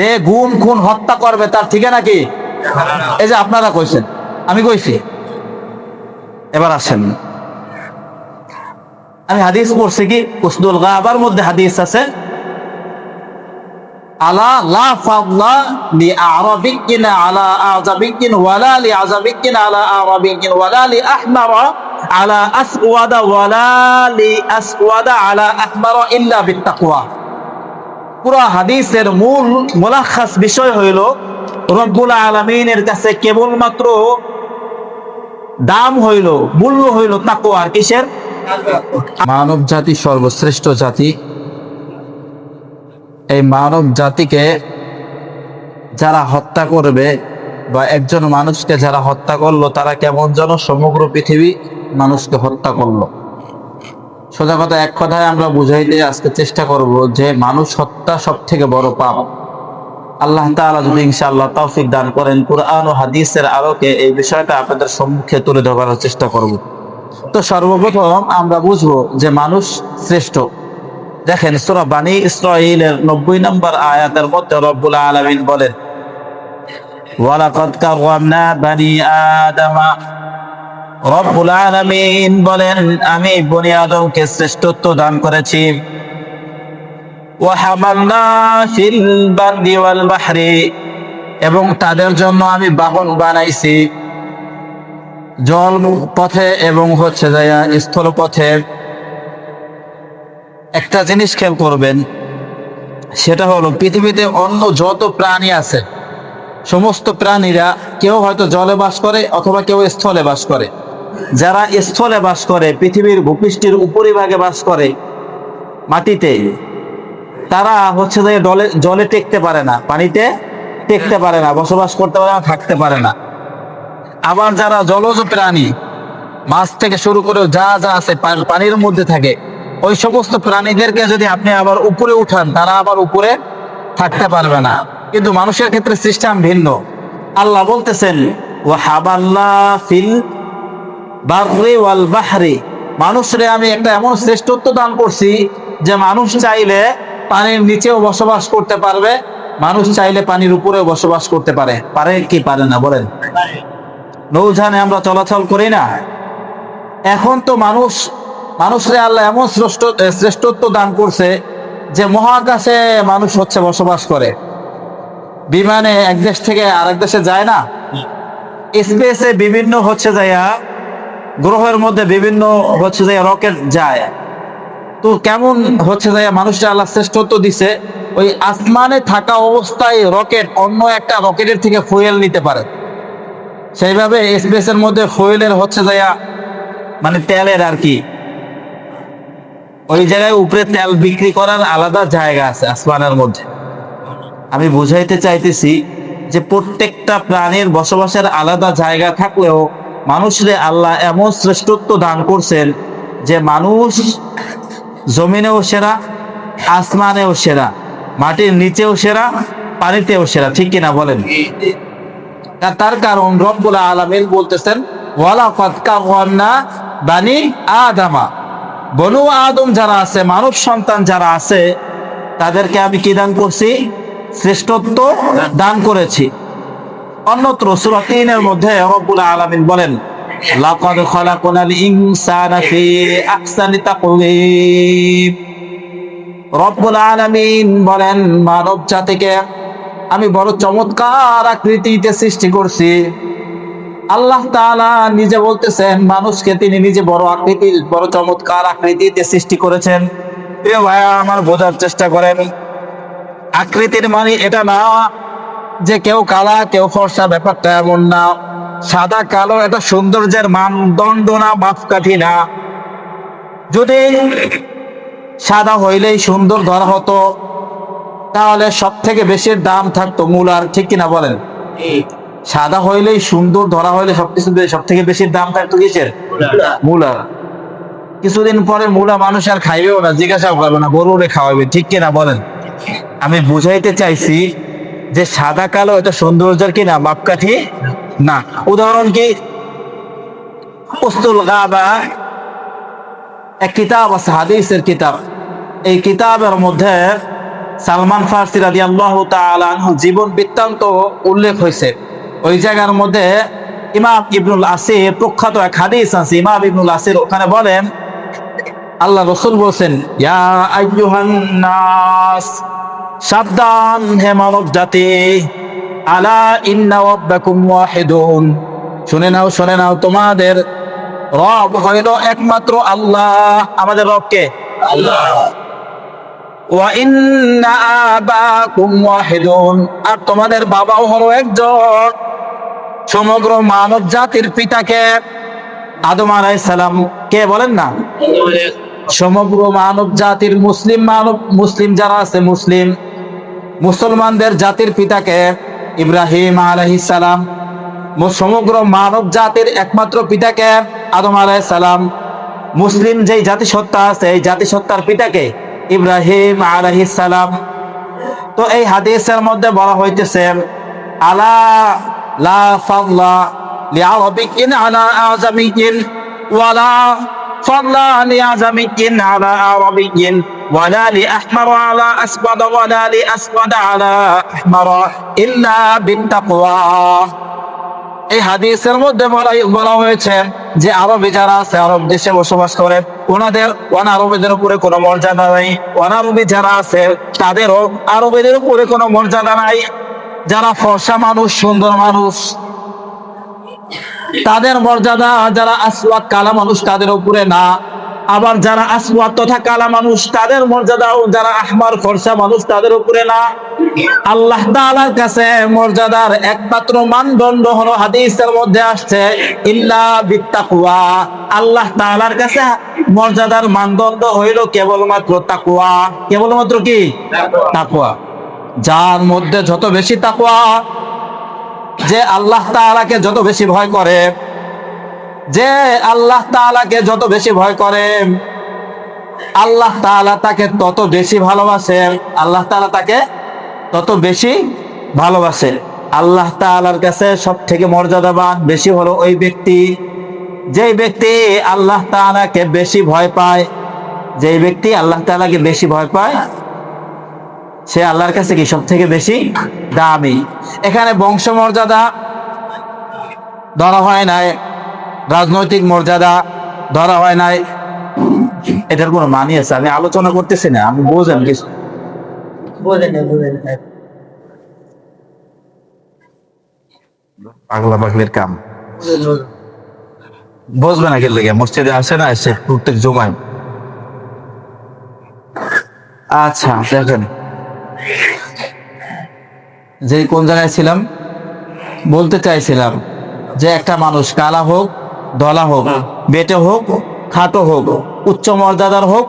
যে গুম খুন হত্যা করবে তার ঠিকানা কি? এই যে আপনারা কইছেন, আমি কইছি। এবার আসেন, আমি হাদিস পড়ছি কি উসদুল গাবার মধ্যে হাদিস আছে, আলা লা ফাদলা লি আরাবিয়্যিন আলা আযাবিয়্যিন ওয়ালা লি আযাবিয়্যিন আলা আরাবিয়্যিন ওয়ালা লি আহমারা আলা আসওয়াদা ওয়ালা লি আসওয়াদা আলা আহমারা ইল্লা বিত্তাকওয়া। পুরো হাদিসের মূল মুলাখাস বিষয় হইল রব্বুল আলামিনের কাছে কেবলমাত্র দাম হইল, মূল্য হইল তাকওয়া। কিসের? মানব জাতি সর্বশ্রেষ্ঠ জাতি। এই মানব জাতিকে যারা হত্যা করবে বা একজন মানুষকে যারা হত্যা করলো, তারা কেমন যেন সমগ্র পৃথিবী মানুষকে হত্যা করলো। সোজা কথা, এক কথায় আমরা বুঝাইতে আজকে চেষ্টা করব যে মানুষ হত্যা সব থেকে বড় পাপ। আল্লাহ তাআলা যদি ইনশাআল্লাহ তৌফিক দান করেন, কুরআন ও হাদিসের আলোকে এই বিষয়টা আপনাদের সম্মুখে তুলে ধরার চেষ্টা করব। তো সর্বপ্রথম আমরা বুঝবো যে মানুষ শ্রেষ্ঠ। দেখেন সূরা বানী ইসরাঈলের 90 নম্বর আয়াতের মধ্যে রব্বুল আলামিন বলেন, ওয়ালাকাদ কাররামনা বানী আদমা। রব্বুল আলামিন বলেন, আমি বনি আদমকে শ্রেষ্ঠত্ব দান করেছি। ওয়া হামালনা ফিল বাররি ওয়াল বাহরি, এবং তাদের জন্য আমি বাহন বানাইছি জল পথে এবং হচ্ছে যায় স্থল পথে। একটা জিনিস খেয়াল করবেন, সেটা হলো পৃথিবীতে অন্য যত প্রাণী আছে সমস্ত প্রাণীরা কেউ হয়তো জলে বাস করে অথবা কেউ স্থলে বাস করে। যারা স্থলে বাস করে, পৃথিবীর ভূপৃষ্ঠের উপরিভাগে বাস করে মাটিতে, তারা হচ্ছে যে জলে টেকতে পারে না, পানিতে টেকতে পারে না, বসবাস করতে পারে না, থাকতে পারে না। আবার যারা জলজ প্রাণী, মাছ থেকে শুরু করে যা যা আছে পানির মধ্যে থাকে, ওই সমস্ত প্রাণীদেরকে যদি আপনি আবার উপরে উঠান, তারা আবার উপরে থাকতে পারবে না। কিন্তু মানুষের ক্ষেত্রে সিস্টেম ভিন্ন। আল্লাহ বলতেছেন, ওয়া হাবাল্লা ফিল বাররি ওয়াল বাহরি, মানুষরে আমি একটা এমন শ্রেষ্ঠত্ব দান করছি যে মানুষ চাইলে পানির নিচেও বসবাস করতে পারবে, মানুষ চাইলে পানির উপরেও বসবাস করতে পারে। পারে কি পারে না বলেন? নৌযানে আমরা চলাচল করি না। এখন তো মানুষরে আল্লাহ এমন শ্রেষ্ঠত্ব দান করছে যে মহাকাশে মানুষ হচ্ছে বসবাস করে। বিমানে এক দেশ থেকে আরেক দেশে যায় না, স্পেসে বিভিন্ন হচ্ছে যাইয়া গ্রহের মধ্যে বিভিন্ন হচ্ছে যাইয়া রকেট যায়। তো কেমন হচ্ছে যাইয়া মানুষরা আল্লাহ শ্রেষ্ঠত্ব দিছে, ওই আসমানে থাকা অবস্থায় রকেট অন্য একটা রকেটের থেকে ফুয়েল নিতে পারে। সেইভাবে স্পেসের মধ্যে ফুয়েলের হচ্ছে যাইয়া মানে তেলের আর কি, ওই জায়গায় উপরে তেল বিক্রি করার আলাদা জায়গা আছে আসমানের মধ্যে। আমি বুঝাইতে চাইতেছি যে প্রত্যেকটা প্রাণীর বসবাসের আলাদা জায়গা থাকলেও মানুষরে আল্লাহ এমন শ্রেষ্ঠত্ব দান করছেন যে মানুষ জমিনেও সেরা, আসমানেও সেরা, মাটির নিচেও সেরা, পানিতেও সেরা। ঠিক কিনা বলেন? তার কারণ রব্বুল আলামিন বলতেছেন, ওয়ালাকাদ কাররামনা বানী আদমা, বনু আদম যারা আছে, মানব সন্তান যারা আছে, তাদেরকে আমি কি দান করছি? শ্রেষ্ঠত্ব দান করেছি। অন্যত্র সূরা ৩ এর মধ্যে রব্বুল আলামিন বলেন, লাকাদ খালাকনাল ইনসানা ফি আহসানি তাকওয়িম। রব্বুল আলামিন বলেন, মানব জাতিকে আমি বড় চমৎকার আকৃতিতে সৃষ্টি করছি। আল্লাহ তাআলা নিজে বলতেছেন মানুষকে তিনি নিজে বড় চমৎকার আকৃতিতে সৃষ্টি করেছেন। প্রিয় ভাইয়া আমার, বোঝার চেষ্টা করেন, আকৃতির মানে এটা না যে কেউ কালা কেউ ফর্সা, ব্যাপারটা এমন না। সাদা কালো এটা সৌন্দর্যের মানদণ্ড না, মাপকাঠি না। যদি সাদা হইলেই সুন্দর ধরা হতো, তাহলে সব থেকে বেশি দাম থাকতো মূলার। ঠিক কিনা বলেন? সাদা হইলেই সুন্দর ধরা হইলে সব থেকে বেশি দাম থাকতো কিসের? মূলার। কিছুদিন পরে মূলা মানুষ আর খাইবেও না, জিজ্ঞাসাও করবে না, গরুরে খাওয়াবে। ঠিক কিনা বলেন? আমি বুঝাইতে চাইছি যে সাদা কালো এটা সৌন্দর্যের কিনা, মাপকাঠি না। উদাহরণ কি, উসদুল গাবা এক কিতাব আছে, হাদিসের কিতাব। এই কিতাবের মধ্যে সালমান ফারসি রাদিয়াল্লাহু তাআলা আনহু জীবন বৃত্তান্ত উল্লেখ হয়েছে। ওই জায়গার মধ্যে ইমাম ইবনুল আসির প্রখ্যাত এক হাদিস আছে। ইমাম ইবনুল আসির ওখানে বলেন, আল্লাহ রাসূল বলেন, ইয়া আইয়ুহান নাস, সাবধান হে মানব জাতি, আলা ইন্না রাব্বাকুম ওয়াহিদুন, শুনে নাও তোমাদের রব হইল একমাত্র আল্লাহ। আমাদের রব কে? আল্লাহ। ওয়া ইন্না আবাকুম ওয়াহিদুন, আর তোমাদের বাবাও হলো একজন। সমগ্র মানব জাতির পিতাকে আদম আলাইহিস সালাম কে বলেন না? সমগ্র মানব জাতির মুসলিম যারা আছে, মুসলমানদের জাতির পিতাকে ইব্রাহিম আলাইহিস সালাম। সমগ্র মানব জাতির একমাত্র পিতাকে আদম আলাইহিস সালাম। মুসলিম যেই জাতিসত্তা আছে, এই জাতিসত্তার পিতাকে ইব্রাহিম আলাইহিস সালাম। তো এই হাদিসের মধ্যে বলা হইতেছে, আলা লা ফাদলা লিআরাবিয়্যিন আলা আজামিয়্যিন ওয়ালা ফাদলা লিআজামিয়্যিন আলা আরাবিয়্যিন ওয়ালা লিআহমার আলা আসওয়াদ ওয়ালা লিআসওয়াদ আলা আহমার ইল্লা বিত্তাকওয়া। এই হাদিসের মধ্যে বলা হয়েছে যে আরবি যারা আছে, আরব দেশে বসবাস করে, ওনাদের অনারবীদের উপরে কোনো মর্যাদা নাই। অনারবি যারা আছে তাদেরও আরবিদের উপরে কোনো মর্যাদা নাই। যারা ফর্সা মানুষ, সুন্দর মানুষ, তাদের মর্যাদা যারা আসওয়াদ কালা মানুষ তাদের উপরে না। আবার যারা আসওয়াদ তথা কালা মানুষ তাদের মর্যাদাও যারা আহমার ফর্সা মানুষ তাদের উপরে না। আল্লাহ তাআলার কাছে মর্যাদার একমাত্র মানদণ্ড হলো, হাদিসের মধ্যে আসছে, ইল্লা বিত্তাকওয়া। আল্লাহ তাআলার কাছে মর্যাদার মানদণ্ড হইল কেবলমাত্র তাকওয়া। কেবলমাত্র কি? তাকওয়া। যার মধ্যে যত বেশি তাকওয়া, যে আল্লাহ তাআলাকে যত বেশি ভয় করে, যে আল্লাহ তাআলাকে যত বেশি ভয় করে, আল্লাহ তাআলা তাকে তত বেশি ভালোবাসে। আল্লাহ তাআলা তাকে তত বেশি ভালোবাসে। আল্লাহ তাআলার কাছে সব থেকে মর্যাদাবান বেশি হলো ওই ব্যক্তি, যেই ব্যক্তি আল্লাহ তাআলাকে বেশি ভয় পায়। যেই ব্যক্তি আল্লাহ তাআলাকে বেশি ভয় পায়, সে আল্লাহর কাছে কি সব থেকে বেশি দামি। এখানে বংশ মর্যাদা ধরা হয় নাই, রাজনৈতিক মর্যাদা ধরা হয় নাই। এটার কোনো মানি আছে? আমি আলোচনা করতেছি না, আমি বোঝেন কিছু পাগলা পাগলের কাম বুঝবে না। গেলে মসজিদে আসে না, এসে প্রত্যেক জমায়। আচ্ছা দেখেন, যে কোন জায়গায় ছিলাম, বলতে চাইছিলাম যে একটা মানুষ কালা হোক, ধলা হোক, বেটে হোক, খাটো হোক, উচ্চ মর্যাদার হোক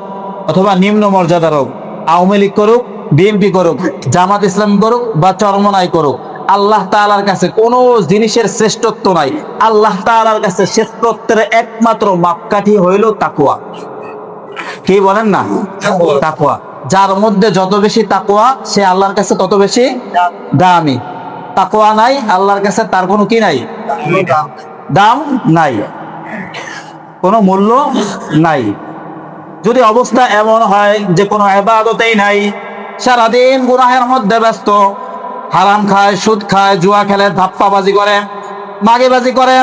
অথবা নিম্ন মর্যাদার হোক, আওয়ামী লীগ করুক, বিএনপি করুক, জামাত ইসলাম করুক বা চরমনাই করুক, আল্লাহ তাআলার কাছে কোনো জিনিসের শ্রেষ্ঠত্ব নাই। আল্লাহ তাআলার কাছে শ্রেষ্ঠত্বের একমাত্র মাপকাঠি হইল তাকওয়া। কি বলেন না? তাকওয়া। যার মধ্যে যত বেশি তাকওয়া, সে আল্লাহর কাছে তত বেশি দামি। তাকওয়া নাই, আল্লাহর কাছে তার কোনো কি নাই, দাম নাই, কোনো মূল্য নাই। যদি অবস্থা এমন হয় যে কোনো ইবাদতেই নাই, সারাদিন গুনাহের মধ্যে ব্যস্ত, হারাম খায়, সুদ খায়, জুয়া খেলে, ধাপ্পাবাজি করে, মাগিবাজি করে,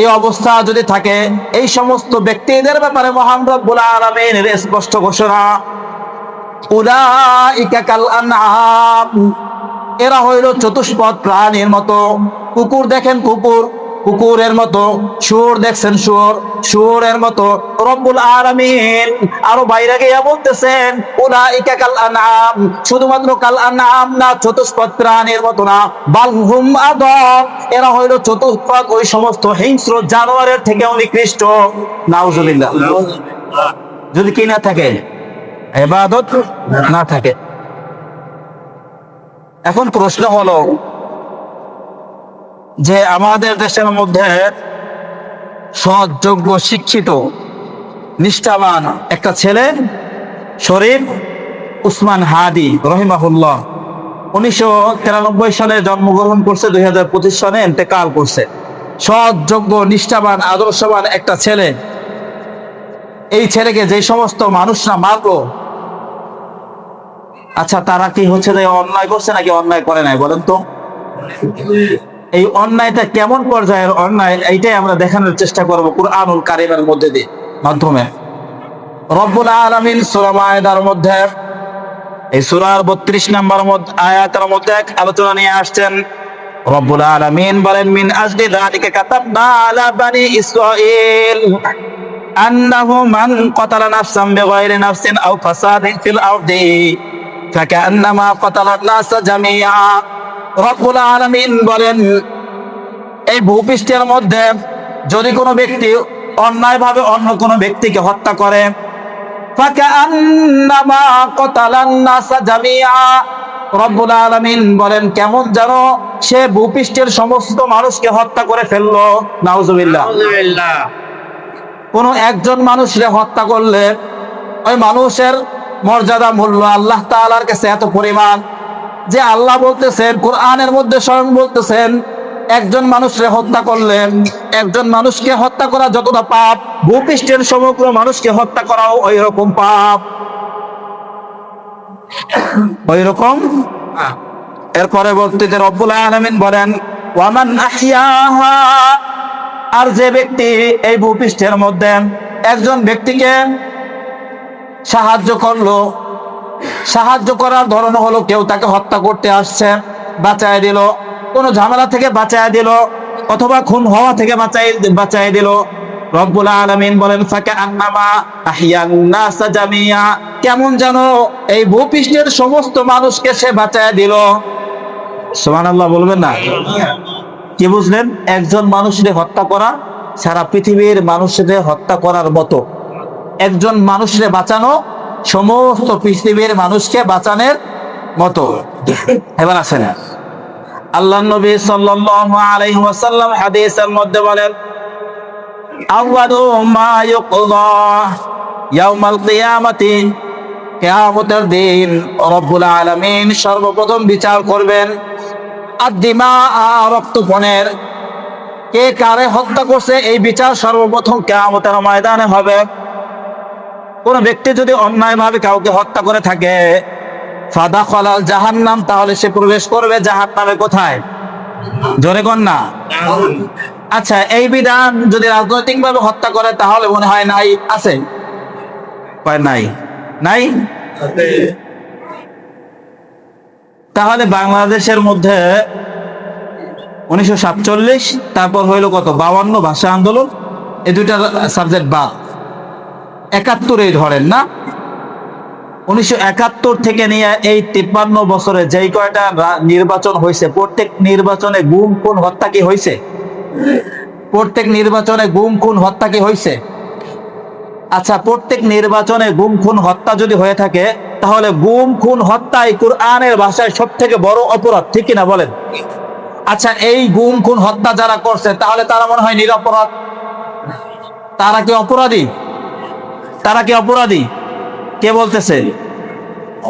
এই অবস্থা যদি থাকে, এই সমস্ত ব্যক্তিদের ব্যাপারে মহান রব্বুল আলামিনের স্পষ্ট ঘোষণা, উলাইকা কাল আনআম, এরা হইল চতুষ্পদ প্রাণীর মতো। কুকুর দেখেন কুকুরের মতো, শুয়োর দেখছেন শুয়োরের মতো। রব্বুল আলামিন আরো বাইরে গিয়ে বলতেছেন, উলাইকা কাল আনআম, শুধুমাত্র কাল আনআম না, চতুষ্পদ প্রাণীর মতো না, বাল হুম আদম, এরা হইল চতুষ্পদ ওই সমস্ত হিংস্র জানোয়ারের থেকেও নিকৃষ্ট। নাউজুবিল্লাহ। যদি কি না থাকে, ইবাদত না থাকে। এখন প্রশ্ন হলো যে আমাদের দেশের মধ্যে সৎ, যোগ্য, শিক্ষিত, নিষ্ঠাবান একটা ছেলে, শরীফ উসমান হাদি রহিমাহুল্লাহ, 1993 সালে জন্মগ্রহণ করছে, 2025 সালে ইন্তেকাল করছে। সৎ, যোগ্য, নিষ্ঠাবান, আদর্শবান একটা ছেলে। এই ছেলেকে যে সমস্ত মানুষরা মারলো, আচ্ছা, তারা কি হচ্ছে যে অন্যায় করছে নাকি অন্যায় করে নাই বলেন তো? এই অন্যায়টা কেমন পর্যায়ের অন্যায়, এইটাই আমরা দেখানোর চেষ্টা করব কুরআনুল কারীমের মধ্যে দিয়ে মাধ্যমে। রব্বুল আলামিন সূরা মায়েদার মধ্যে এই সূরার 32 নম্বর আয়াতের মধ্যে এক আলোচনা নিয়ে আসছেন। রব্বুল আলামিন বলেন, মিন আজলি যালিকা কাতাবনা আলা বানি ইসরাঈল আন্নাহু মান কাতালা নাফসান বিগাইরি নাফসিন আও ফাসাদিন ফিল আরদি ফাকান্নামা কাতালান নাসা জামিআ। রব্বুল আলামিন বলেন, এই ভূপৃষ্ঠের মধ্যে যদি কোনো ব্যক্তি অন্যায়ভাবে অন্য কোনো ব্যক্তিকে হত্যা করে, ফাকান্নামা কাতালান নাসা জামিআ, রব্বুল আলামিন বলেন কেমন যেন সে ভূপৃষ্ঠের সমস্ত মানুষকে হত্যা করে ফেললো। নাউজুবিল্লাহ। কোন একজন মানুষকে হত্যা করলে ওই মানুষের মর্যাদা মূল্য আল্লাহ তাআলার কাছে এত পরিমাণ যে আল্লাহ বলতেছেন, কোরআনের মধ্যে স্বয়ং বলতেছেন, একজন মানুষকে হত্যা করলেন, একজন মানুষকে হত্যা করা যতটা পাপ, ভূপৃষ্ঠের সমগ্র মানুষকে হত্যা করাও ওই রকম পাপ, ওই রকম। এর পরবর্তীতে রব্বুল আলামিন বলেন, ওয়ামান আহইয়াহা, আর যে ব্যক্তি এই ভূপৃষ্ঠের মধ্যে একজন ব্যক্তিকে সাহায্য করলো, সাহায্য করার ধরন হলো কেউ তাকে হত্যা করতে আসছে, বাঁচায় দিল, কোনো ঝামেলা থেকে বাঁচায় দিল, অথবা খুন হওয়া থেকে বাঁচায় দিল। রব্বুল আলামিন বলেন, ফাকান্নামা আহইয়ান নাসা জামিআ, কেমন জানো এই ভূপৃষ্ঠের সমস্ত মানুষকে সে বাঁচায় দিল। সুবহানাল্লাহ বলবেন না? কি বুঝলেন? একজন মানুষকে হত্যা করা সারা পৃথিবীর মানুষদের হত্যা করার মতো, একজন মানুষকে বাঁচানো সমস্ত পৃথিবীর মানুষকে বাঁচানোর মতো। এবার আসেন, আল্লাহর নবী সাল্লাল্লাহু আলাইহি ওয়াসাল্লাম হাদিসের মধ্যে বলেন, আউয়ালু মা ইউকযা ইয়াউমাল কিয়ামাতি, কিয়ামতের দিন রব্বুল আলামিন সর্বপ্রথম বিচার করবেন আদ-দিমা, রক্তপণের, কে কারে হত্যা করছে এই বিচার সর্বপ্রথম কিয়ামতের ময়দানে হবে। কোন ব্যক্তি যদি অন্যায়ভাবে কাউকে হত্যা করে থাকে, ফাদাখালাল জাহান্নাম, তাহলে সে প্রবেশ করবে জাহান্নামে। কোথায়? জোরে কোন না। আচ্ছা, এই বিধান যদি রাজনৈতিক ভাবে হত্যা করে তাহলে মনে হয় নাই আছে? নাই, নাই। তাহলে বাংলাদেশের মধ্যে 1947, তারপর হইলো কত 52 ভাষা আন্দোলন, এই দুইটা সাবজেক্ট বাদ, 71 ধরেন না, 1971 থেকে নিয়ে এই 53 বছরে যেই কয়টা নির্বাচন হয়েছে, প্রত্যেক নির্বাচনে গুম খুন হত্যা কি হয়েছে? প্রত্যেক নির্বাচনে গুম খুন হত্যা কি হয়েছে? আচ্ছা, প্রত্যেক নির্বাচনে গুম খুন হত্যা যদি হয়ে থাকে, তাহলে গুম খুন হত্যাই কুরআনের ভাষায় সব থেকে বড় অপরাধ, ঠিক কিনা বলেন? আচ্ছা, এই গুম খুন হত্যা যারা করছে তাহলে তারা মনে হয় নিরপরাধ? তারা কি অপরাধী? তারা কি অপরাধী? কে বলতেছে?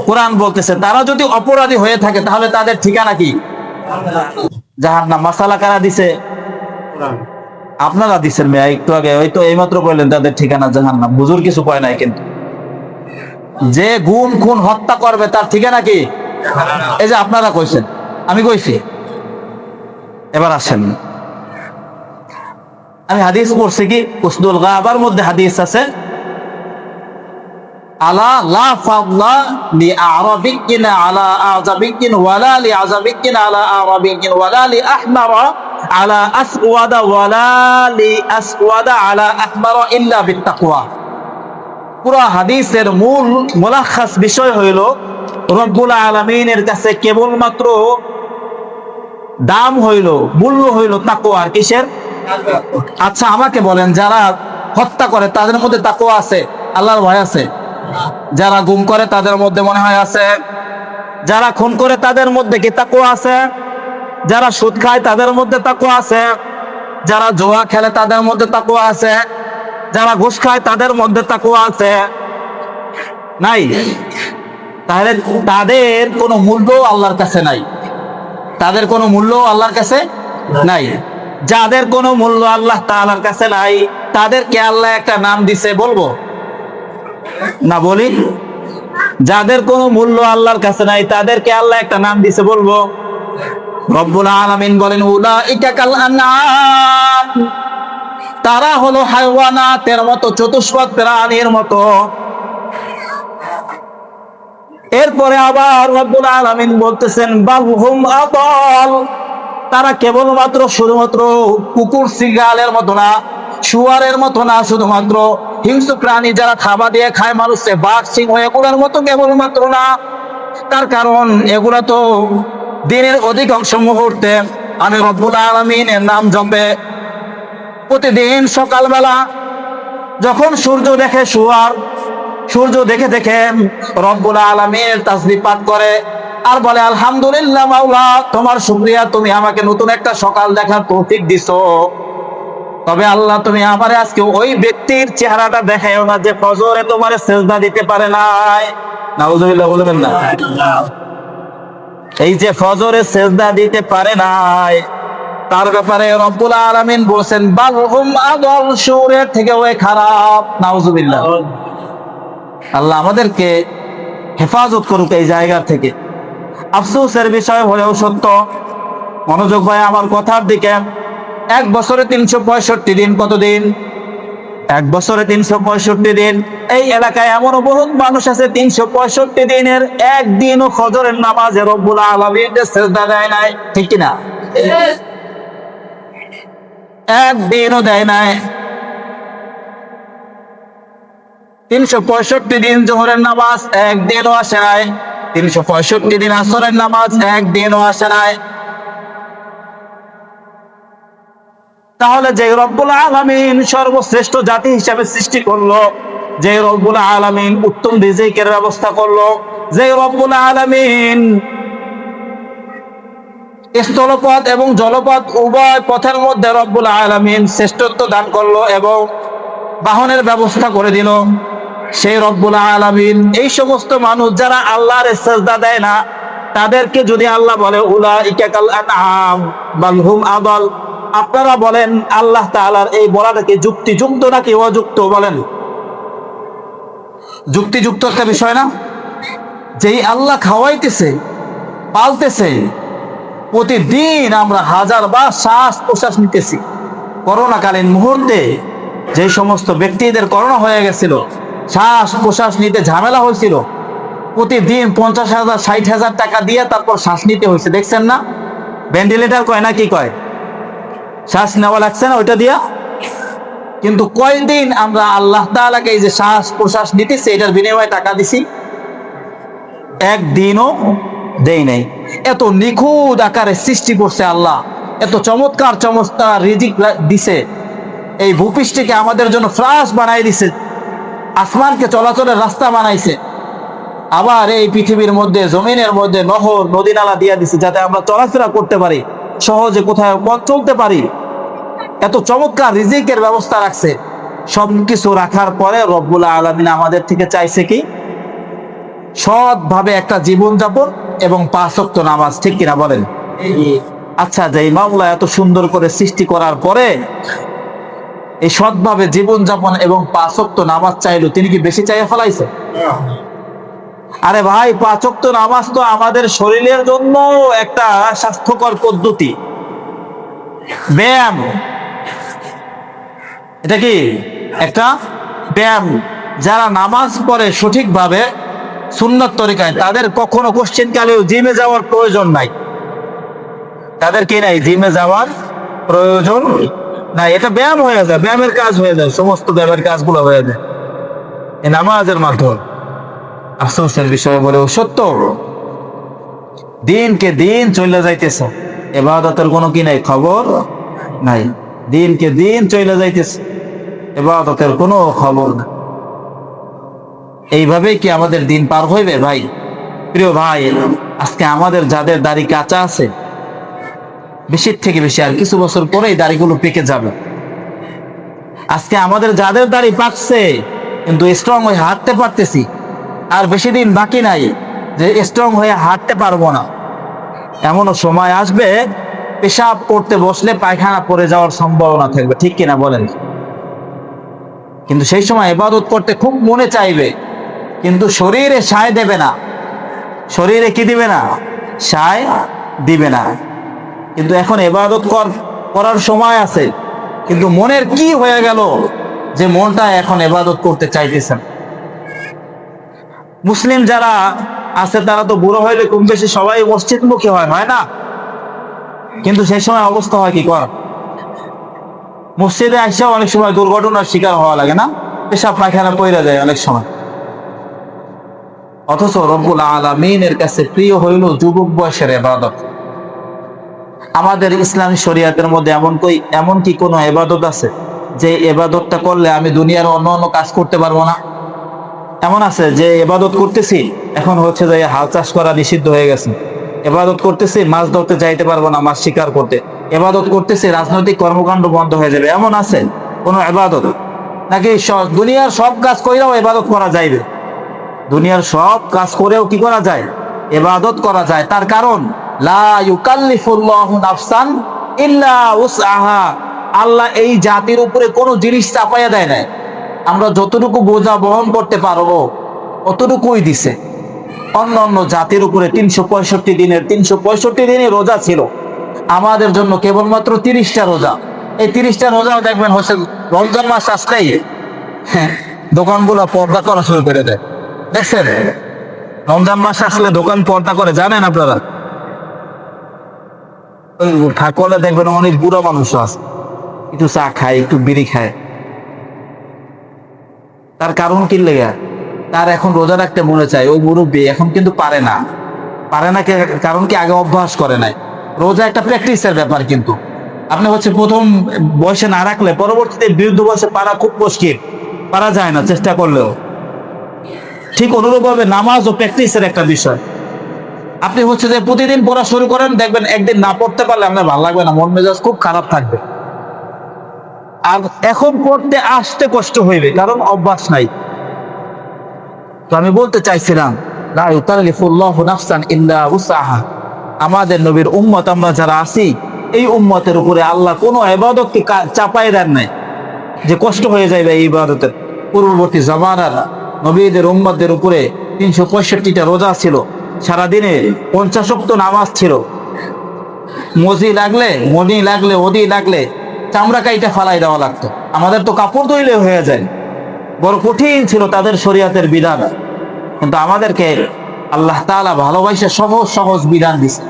কোরআন বলতেছে তারা যদি অপরাধী হয়ে থাকে তাহলে তাদের ঠিকানা কি? জাহান্নাম। মাসালা কারা দিছে? আপনারা দিচ্ছেন মেয়া, একটু আগে ওই তো এইমাত্র বললেন তাদের ঠিকানা জাহান্নাম। হুজুর কিছু কয় নাই কিন্তু। যে গুম খুন হত্যা করবে তার ঠিকানা কি? এই যে আপনারা কইছেন, আমি কইছি। এবার আসেন, আমি হাদিস পড়ছি, কি উসদুল গাবার মধ্যে হাদিস আছে, আলা লা ফাদলা লি আরাবিয়্যিন আলা আযাবিয়্যিন ওয়ালা লি আযাবিয়্যিন আলা আরাবিয়্যিন ওয়ালা লি আহমারা আলা আসওয়াদা ওয়ালা লি আসওয়াদা আলা আহমারা ইল্লা বিত্তাকওয়া। পুরো হাদিসের মূল মুলাখাস বিষয় হইল রব্বুল আলামিনের কাছে কেবলমাত্র দাম হইল, মূল্য হইল তাকওয়া। কিসের? আচ্ছা, আমাকে বলেন, যারা হত্যা করে তাদের মধ্যে তাকওয়া আছে? আল্লাহর ভয় আছে? যারা গুম করে তাদের মধ্যে মনে হয় আছে? যারা খুন করে তাদের মধ্যে কি তাকওয়া আছে? যারা সুদ খায় তাদের মধ্যে তাকওয়া আছে? যারা জুয়া খেলে তাদের মধ্যে তাকওয়া আছে? যারা ঘুষ খায় তাদের মধ্যে তাকওয়া আছে? নাই। তাহলে তাদের কোনো মূল্য আল্লাহর কাছে নাই, তাদের কোনো মূল্য আল্লাহর কাছে নাই। যাদের কোনো মূল্য আল্লাহ তাআলার কাছে নাই তাদেরকে আল্লাহ একটা নাম দিছে, বলবো না? বলি, যাদের কোনো মূল্য আল্লাহর কাছে নাই, তাদেরকে আল্লাহ একটা নাম দিছে, বলবো? রব্বুল আলামিন বলেন উলাইকা কাল আনআম, তারা হলো হায়ওয়ানাতের মতো, চতুষ্পদ প্রাণীর মতো। এরপরে আবার রব্বুল আলামিন বলতেছেন বাল হুম আদাল, তারা কেবলমাত্র শুধুমাত্র কুকুর সিগালের মতো না, শুয়ারের মতো না, শুধুমাত্র হিংস্র প্রাণী যারা থাবা দিয়ে খায় মানুষকে, বাঘ সিংহ এগুলোর মতো কেবলমাত্র না। তার কারণ এগুলা তো দিনের অধিকাংশ মুহূর্তে আমি রব্বুল আলামিনের নাম জপে। প্রতিদিন সকালবেলা যখন সূর্য দেখে শুয়ার, সূর্য দেখে দেখে রব্বুল আলামিনের তাসবিহ পাঠ করে আর বলে আলহামদুলিল্লাহ মাওলা, তোমার শুকরিয়া, তুমি আমাকে নতুন একটা সকাল দেখার তৌফিক দিছো। তবে আল্লাহ, তুমি আমারে আজকে ওই ব্যক্তির চেহারাটা দেখাইও না যে ফজরে তোমারে সেজদা দিতে পারে নাই। নাউজুবিল্লাহ বলবেন না? এই যে ফজরে সেজদা দিতে পারে নাই, তার ব্যাপারে রব্বুল আলামিন বলেছেন বাল হুম আদাল, শুরের থেকে ওই খারাপ। নাউজুবিল্লাহ। আল্লাহ আমাদেরকে হেফাজত করুক এই জায়গা থেকে। আফসোসের বিষয় হলেও সত্য। মনোযোগ ভাই আমার কথার দিকে। এক বছরে 365 দিন, কতদিন? এক বছরে 365 দিন। এই এলাকায় এমন বহুত মানুষ আছে 365 দিনের একদিনও ফজরের নামাজে রব্বুল আলামিনের সিজদা দেয় নাই, ঠিক কিনা? একদিনও দেয় নাই। 365 দিন জোহরের নামাজ একদিনও আসে নাই, 365 দিন আসরের নামাজ একদিনও আসে নাই। তাহলে যে রব্বুল আলামিন সর্বশ্রেষ্ঠ জাতি হিসাবে সৃষ্টি করলো, যে রব্বুল আলামিন উত্তম রিজিকের ব্যবস্থা করলো, যে রব্বুল আলামিন স্থলপথ এবং জলপথ উভয় পথের মধ্যে রব্বুল আলামিন শ্রেষ্ঠত্ব দান করলো এবং বাহনের ব্যবস্থা করে দিল, সেই রব্বুল আলামিন এই সমস্ত মানুষ যারা আল্লাহর সিজদা দেয় না, তাদেরকে যদি আল্লাহ বলে উলাইকা কাল আনআম বাল হুম আদাল, আপনারা বলেন আল্লাহ তাআলার এই বলাটা কি যুক্তিযুক্ত নাকি অযুক্ত? বলেন। যুক্তিযুক্ত একটা বিষয় না? যেই আল্লাহ খাওয়াইতেছে, পালতেছে, প্রতিদিন আমরা হাজারবার শ্বাস প্রশ্বাস নিতেছি। করোনাকালীন মুহূর্তে যে সমস্ত ব্যক্তিদের করোনা হয়ে গেছিল, শ্বাস প্রশ্বাস নিতে ঝামেলা হয়েছিল, প্রতিদিন 50,000 60,000 টাকা দিয়ে তারপর শ্বাস নিতে হয়েছে, দেখছেন না? ভেন্টিলেটর কয় না কি কয়, শ্বাস নেওয়া লাগছে না ওইটা দিয়া। কিন্তু কয়দিন আমরা আল্লাহ তাআলাকে এই যে শ্বাস প্রশ্বাস নিতেছি এটার বিনিময়ে টাকা দিছি? একদিনও দেই নাই। এত নিখুঁত আকারে সৃষ্টি করছে আল্লাহ, এত চমৎকার চমৎকার রিজিক দিছে, এই ভূপৃষ্ঠকে আমাদের জন্য ফ্রাস বানাই দিছে, আসমানকে চলাচলের রাস্তা বানাইছে, আবার এই পৃথিবীর মধ্যে জমিনের মধ্যে নহর নদী নালা দিয়া দিছে যাতে আমরা চলাফেরা করতে পারি, সহজে কোথায় পথ চলতে পারি। এত চমৎকার রিজিকের ব্যবস্থা রাখছে। সবকিছু রাখার পরে রব্বুল আলামিন আমাদের থেকে চাইছে কি? সৎভাবে একটা জীবনযাপন এবং 5 ওয়াক্ত নামাজ, ঠিক কিনা বলেন? আচ্ছা, যে মাওলা এত সুন্দর করে সৃষ্টি করার পরে এই সৎভাবে জীবনযাপন এবং 5 ওয়াক্ত নামাজ চাইলো, তিনি কি বেশি চাইয়া ফেলাইছে? আরে ভাই, 5 ওয়াক্ত নামাজ তো আমাদের শরীরের জন্য একটা স্বাস্থ্যকর পদ্ধতি, ব্যায়াম। এটা কি একটা ব্যায়াম। যারা নামাজ পড়ে সঠিকভাবে সুন্নাত তরিকায়, তাদের কখনো কোশ্চেন কালেও জিমে যাওয়ার প্রয়োজন নাই। তাদের কি নাই? জিমে যাওয়ার প্রয়োজন নাই। এটা ব্যায়াম হয়ে যায়, ব্যায়ামের কাজ হয়ে যায়, সমস্ত ব্যায়ামের কাজগুলো হয়ে যায় এই নামাজের মাধ্যমে। আফসোসের বিষয় বলেও সত্য, দিনকে দিন চলে যাইতেছে, ইবাদতের কোনো কি নাই, খবর নাই। দিনকে দিন চলে যাইতেছে, ইবাদতের কোনো খবর নাই। এইভাবেই কি আমাদের দিন পার হইবে? ভাই, প্রিয় ভাই, আজকে আমাদের যাদের দাড়ি কাঁচা আছে, বেশির থেকে বেশি আর কিছু বছর পরেই দাড়িগুলো পেকে যাবে। আজকে আমাদের যাদের দাড়ি পাকছে কিন্তু স্ট্রং হয়ে হাঁটতে পারতেছি, আর বেশি দিন বাকি নাই যে স্ট্রং হয়ে হাঁটতে পারবো না। এমনও সময় আসবে পেশাব করতে বসলে পায়খানা পড়ে যাওয়ার সম্ভাবনা থাকবে, ঠিক কিনা বলেন? কিন্তু সেই সময় ইবাদত করতে খুব মনে চাইবে, কিন্তু শরীরে সায় দেবে না, শরীরে কি দিবে না, সায় দিবে না। কিন্তু এখন ইবাদত করার সময় আছে, কিন্তু মনের কি হয়ে গেল যে মনটা এখন ইবাদত করতে চাইতেছেন। মুসলিম যারা আছে তারা তো বুড়ো হইলে কম বেশি সবাই মসজিদমুখী হয় না? কিন্তু সেই সময় অবস্থা হয় কি কর, মসজিদে আসেও অনেক সময় দুর্ঘটনার শিকার হওয়া লাগে না, পেশাব পায়খানা পইরা যায় অনেক সময়। অথচ রব্বুল আলামিনের কাছে প্রিয় হইল যুবক বয়সের ইবাদত। আমাদের ইসলামী শরীয়তের মধ্যে এমন কি কোনো ইবাদত আছে যে ইবাদতটা করলে আমি দুনিয়ার অন্য অন্য কাজ করতে পারবো না? এমন আছে যে ইবাদত করতেছি, এখন হচ্ছে যে হাল চাষ করা নিষিদ্ধ হয়ে গেছে, ইবাদত করতেছি মাছ ধরতে যাইতে পারবো না, মাছ শিকার করতে, ইবাদত করতেছি রাজনৈতিক কর্মকাণ্ড বন্ধ হয়ে যাবে, এমন আছে কোন ইবাদত? নাকি দুনিয়ার সব কাজ কইরাও ইবাদত করা যাইবে? দুনিয়ার সব কাজ করেও কি করা যায়? ইবাদত করা যায়। তার কারণ লা ইউকাল্লিফুল্লাহু নাফসান ইল্লা উসআহা। আল্লাহ এই জাতির উপরে কোনো জিনিস চাপাইয়া দেয় নাই, আমরা যতটুকু বোঝা বহন করতে পারবো অতটুকুই দিছে। অন্য অন্য জাতির উপরে 365 দিনে রোজা ছিল, আমাদের জন্য কেবলমাত্র 30টা রোজা। এই 30টা রোজাও দেখবেন হচ্ছে রমজান মাস আসলেই দোকানগুলো পর্দা করা শুরু করে দেয়। দেখছেন, রমজান মাস আসলে দোকান পর্দা করে, জানেন আপনারা? ঠাকুরে দেখবেন অনেক বুড়া মানুষ আছে, একটু চা খায়, একটু বিড়ি খায়। তার কারণ কি লেগে? তার এখন রোজা রাখতে মনে চায়, ওই মুরব্বী এখন কিন্তু পারে না। কারণ কি আগে অভ্যাস করে নাই। রোজা একটা প্র্যাকটিসের ব্যাপার, কিন্তু আপনি হচ্ছে প্রথম বয়সে না রাখলে পরবর্তীতে বৃদ্ধ বয়সে পারা খুব মুশকিল, পারা যায় না চেষ্টা করলেও। ঠিক অনুরূপভাবে নামাজও প্র্যাকটিসের একটা বিষয়। আপনি হচ্ছে যে প্রতিদিন পড়া শুরু করেন, দেখবেন একদিন না পড়তে পারলে আপনার ভালো লাগবে না, মন মেজাজ খুব খারাপ থাকবে। আর এখন পড়তে আসতে কষ্ট হইবে, কারণ অভ্যাস নাই। তো আমি বলতে চাইছিলাম লা ইউকাল্লিফুল্লাহু নাফসান ইল্লা উসআহা। আমাদের নবীর উম্মত আমরা যারা আছি, এই উম্মতের উপরে আল্লাহ কোনো ইবাদতকে চাপাই দেন নাই যে কষ্ট হয়ে যাবে এই ইবাদতের। পূর্ববর্তী জামানার নবীদের উম্মতদের উপরে 365টা রোজা ছিল, সারাদিনে 50 ওয়াক্ত নামাজ ছিল। মনি লাগলে ওদি লাগলে চামড়া কাইটা ফালাই দেওয়া লাগতো। আমাদের তো কাপড় ধুইলে হয়ে যায়। বড় কঠিন ছিল তাদের শরীয়তের বিধান, কিন্তু আমাদেরকে আল্লাহ তাআলা ভালোবাসে সহজ সহজ বিধান দিছে।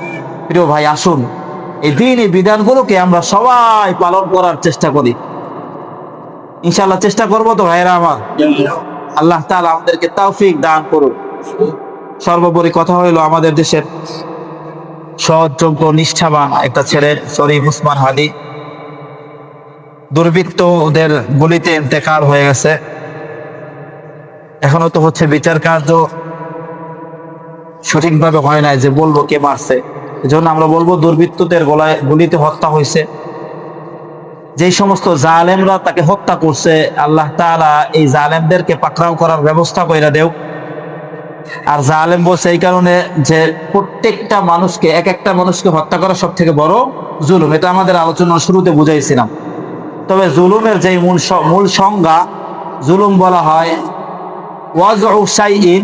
প্রিয় ভাই, আসুন এই দ্বীনি বিধানগুলোকে আমরা সবাই পালন করার চেষ্টা করি। ইনশাআল্লাহ চেষ্টা করবো তো ভাইরা আমার। আল্লাহ তাআলা আমাদেরকে তৌফিক দান করুন। সর্বোপরি কথা হইলো, আমাদের দেশের সৎযোগ্য নিষ্ঠাবান একটা ছেলে শরীফ উসমান হাদি দুর্বৃত্তদের গুলিতে ইন্তেকাল হয়ে গেছে। এখনো তো হচ্ছে বিচার কার্য সঠিকভাবে হয় নাই যে বলবো কে মারছে। এজন্য আমরা বলবো দুর্বৃত্তদের গুলিতে হত্যা হয়েছে। যেই সমস্ত জালেমরা তাকে হত্যা করছে, আল্লাহ তাআলা এই জালেমদেরকে পাকড়াও করার ব্যবস্থা কইরা দেও। আর জালেম বলছে এই কারণে যে প্রত্যেকটা মানুষকে, এক একটা মানুষকে হত্যা করা সব থেকে বড় জুলুম। এটা আমাদের আলোচনার শুরুতে বুঝাইছিলাম। তবে জুলুমের যে মূল সংজ্ঞা, জুলুম বলা হয় ওয়াজউ শাইইন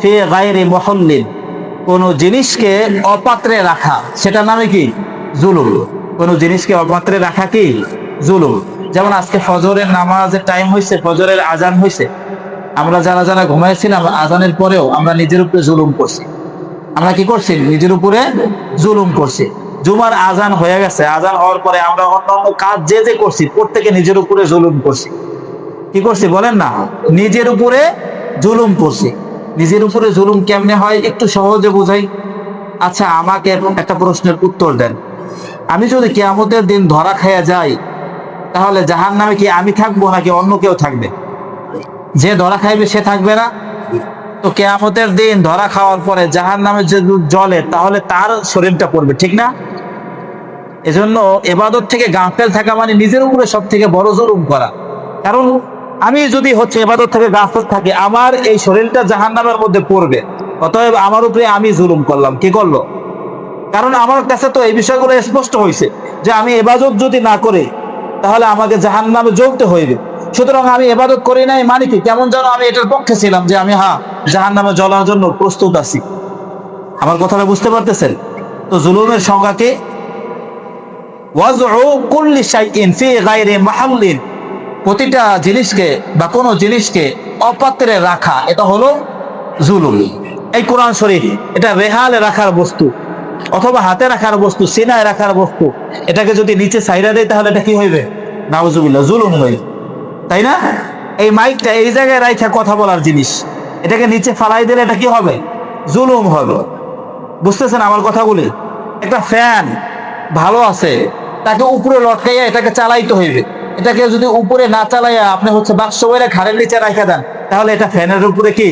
ফি গায়রি মুহাল্লিন, কোন জিনিসকে অপাত্রে রাখা, সেটা নামে কি? জুলুম। কোন জিনিসকে অপাত্রে রাখা কি? জুলুম। যেমন আজকে ফজরের নামাজের টাইম হয়েছে, ফজরের আজান হয়েছে, আমরা যারা যারা ঘুমাইছিলাম আজানের পরেও আমরা নিজের উপরে জুলুম করছি। আমরা কি করছি? নিজের উপরে জুলুম করছি। জুমার আজান হয়ে গেছে, আজান হওয়ার পরে আমরা অন্যান্য কাজ যে করছি প্রত্যেকে নিজের উপরে জুলুম করছি। কি করছি বলেন না? নিজের উপরে জুলুম করছি। নিজের উপরে জুলুম কেমনে হয় একটু সহজে বুঝাই। আচ্ছা, আমাকে একটা প্রশ্নের উত্তর দেন। আমি যদি কিয়ামতের দিন ধরা খাইয়া যাই, তাহলে জাহান্নামে কি আমি থাকবো নাকি অন্য কেউ থাকবে? যে ধরা খাইবে সে থাকবে না? তো কিয়ামতের দিন ধরা খাওয়ার পরে জাহান্নামে যে জ্বলে, তাহলে তার শরীরটা পড়বে, ঠিক না? এজন্য ইবাদত থেকে গাফেল থাকা মানে নিজের উপরে সব থেকে বড় জুলুম করা। কারণ আমি যদি হচ্ছে ইবাদত থেকে গাফেল থাকি, আমার এই শরীরটা জাহান্নামের মধ্যে পড়বে, অতএব আমার উপরে আমি জুলুম করলাম। কি করলো? কারণ আমার কাছে তো এই বিষয়গুলো স্পষ্ট হয়েছে যে আমি ইবাদত যদি না করি তাহলে আমাকে জাহান্নামে জ্বলতে হইবে। সুতরাং আমি ইবাদত করি নাই মানে কি? কেমন যেন আমি এটার পক্ষে ছিলাম যে আমি জাহান্নামে জ্বলার জন্য প্রস্তুত আছি। আমার কথাটা বুঝতে পারতেছেন? তো জুলুমের সংজ্ঞা কি? ওয়াজউ কুল্লি শাইইন ফি গায়রি মাহাল্লিন, প্রতিটা জিনিসকে বা কোনো জিনিসকে অপাত্রে রাখা, এটা হলো জুলুম। এই কোরআন শরীফ এটা রেহালে রাখার বস্তু অথবা হাতে রাখার বস্তু, সিনায় রাখার বস্তু, এটাকে যদি নিচে সাইরা দেয় তাহলে এটা কি হইবে? নাউজুবিল্লাহ, জুলুম হইবে, তাই না? এই মাইকটা এই জায়গায় রাখা কথা বলার জিনিস, এটাকে নিচে ফালাই দিলে এটা কি হবে? জুলুম হবে। বুঝতেছেন আমার কথাগুলি? একটা ফ্যান ভালো আছে, তাকে উপরে লটকাইয়া এটাকে চালাইতে হইবে। এটাকে যদি উপরে না চালাইয়া আপনি হচ্ছে বাক্স বইরে ঘাড়ের নিচে রাখা দেন, তাহলে এটা ফ্যানের উপরে কি?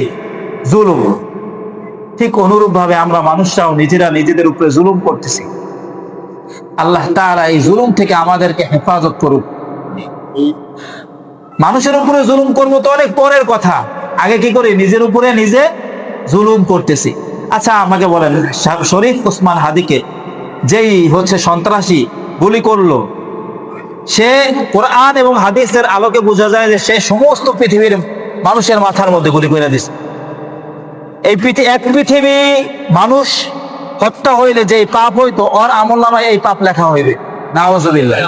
জুলুম। ঠিক অনুরূপ ভাবে আমরা মানুষরাও নিজেরা নিজেদের উপরে জুলুম করতেছি। আল্লাহ তাআলা এই জুলুম থেকে আমাদেরকে হেফাজত করুক। মানুষের উপরে জুলুম করবো তো অনেক পরের কথা, আগে কি করি? নিজের উপরে নিজে জুলুম করতেছি। আচ্ছা আমাকে বলেন, শরীফ ওসমান হাদিকে যেই হচ্ছে সন্ত্রাসী গুলি করলো, সে কোরআন এবং হাদিসের আলোকে বোঝা যায় যে সে সমস্ত পৃথিবীর মানুষের মাথার মধ্যে গুলি করে দিচ্ছে। এই এক পৃথিবী মানুষ হত্যা হইলে যে পাপ হইতো, ওর আমলনামায় এই পাপ লেখা হইবে। নাউজুবিল্লাহ।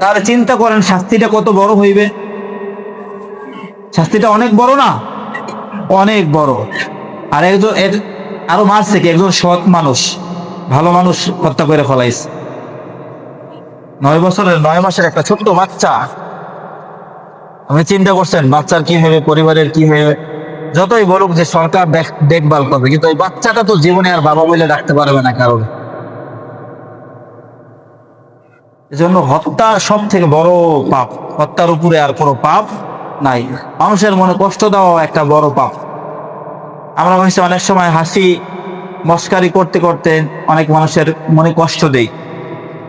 তাহলে চিন্তা করেন শাস্তিটা কত বড় হইবে? শাস্তিটা অনেক বড় না? অনেক বড়। আর একজন আরো মারছে কি, একজন সৎ মানুষ, ভালো মানুষ হত্যা করে ফলাইছে। 9 বছরের 9 মাসের একটা ছোট্ট বাচ্চা। আপনি চিন্তা করছেন বাচ্চার কি হবে, পরিবারের কি হবে? যতই বলুক যে সরকার দেখভাল করবে, কিন্তু ওই বাচ্চাটা তো জীবনে আর বাবা বলে ডাকতে পারবে না কারণ। এজন্য হত্যা সব থেকে বড় পাপ। হত্যার উপরে আর কোনো পাপ নাই। মানুষের মনে কষ্ট দেওয়া একটা বড় পাপ। আমরা হচ্ছে অনেক সময় হাসি মস্কারি করতে করতে অনেক মানুষের মনে কষ্ট দেই।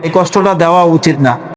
এই কষ্টটা দেওয়া উচিত না।